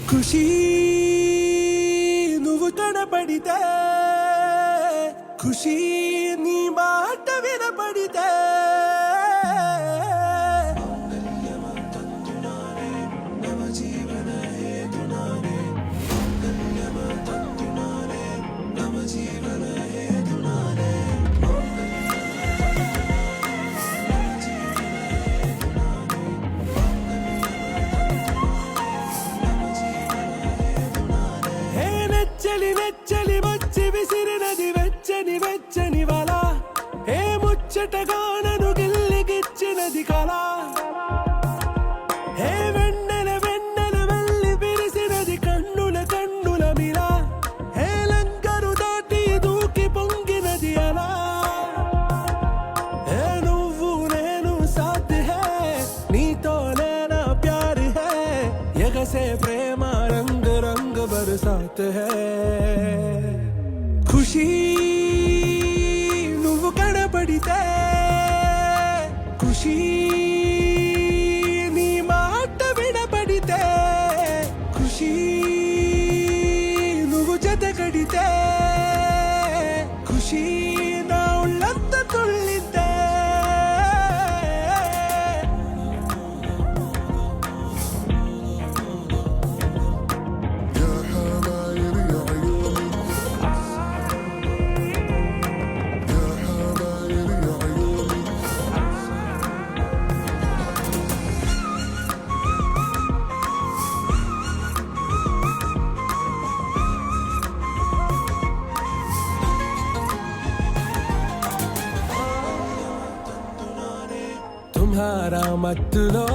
ఖుషీ నువ్వు కనపడితే, ఖుషీ నీ మాట వినపడితే, నెచ్చలి నెచ్చలి వచ్చి విసిరినది వెచ్చని వెచ్చని వల, ఏ ముచ్చటగా నన్ను గిల్లిగిచ్చినది కళ, ఏ వెన్నెల వెన్నెల వెళ్ళి విరిసినది కన్నుల కన్నుల మిల, ఏ లంకరు దాటి దూకి పొంగినది అలా, ఏ నువ్వు నేను సాథ్ హే, నీతో లేనా ప్యార్ హే, ఎగసే ప్రేమ రంగ్ రంగ్ బరసాత్ హే. ఖుషీ నువ్వు కనపడితే, ఖుషీ నీ మాట వినపడితే, ఖుషీ నువ్వు జత కడితే, ఖుషీ నా ఉళ్ళంత తుళ్ళితే. తుమ్హారా మత్తులో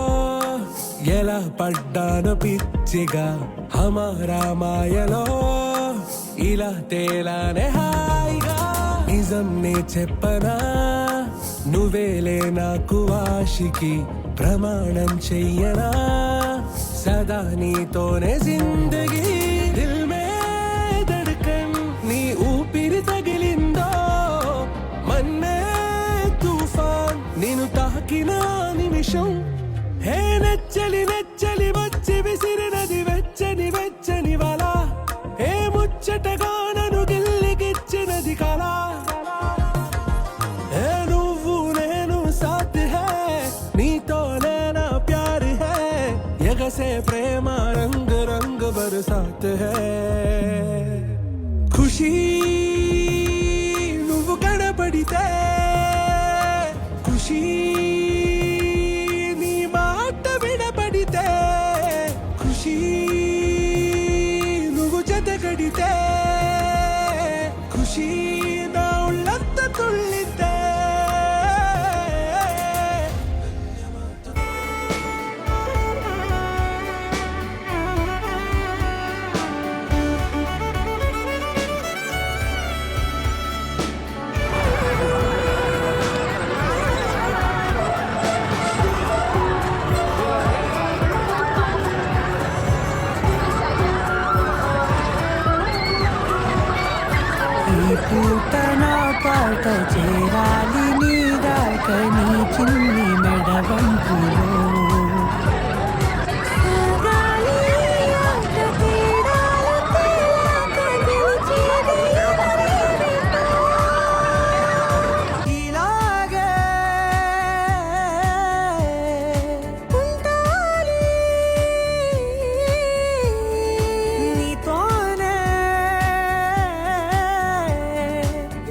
ఎలా పడ్డాను పిచ్చిగా, హమారా మాయలో ఇలా తేలానే హాయిగా, నిజం నే చెప్పనా నువ్వేలే నాకు ఆశికి, ప్రమాణం చెయ్యనా సదా నీతోనే జిందగీ. దిల్ మే ధడ్కన్ నీ ఊపిరి తగిలిందో, మన్నే తుఫాన్ నిన్ను తాకిన నిమిషం, హే నెచ్చలి నెచ్చలి వచ్చి విసిరినది వెచ్చని వెచ్చని వల, ఏ ముచ్చటగా నన్ను గిల్లిగిచ్చినది కళ, ఏ నువ్వు నేను సాథ్ హే, నీతో లేనా ప్యార్ హే, ఎగసే ప్రేమ రంగ్ రంగ్ బరసాత్ హే. ఖుషీ నువ్వు కనపడితే, ఖుషీ నీ మాట వినపడితే, ఖుషీ నువ్వు జత కడితే, ఖుషీ నా ఉళ్ళంత తుళ్ళితే. ఈ పూట నా పాట చేరాలి నీ దాకా, నీ చిన్ని మెడవంపులో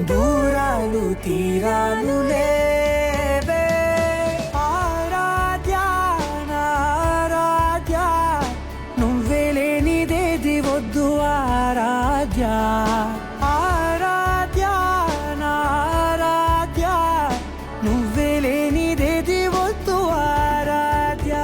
దూరాలు తీరాలు లేవే, ఆరాధ్య నారాధ్య, నువ్వే లేనిదేది వద్దు ఆరాధ్య, ఆరాధ్య నారాధ్య, నువ్వే లేనిదేది వద్దు ఆరాధ్య.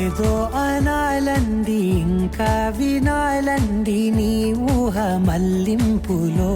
ఏదో అనాలి చూడాలంది ఇంకా వినాలంది నీ ఊహ మల్లింపులో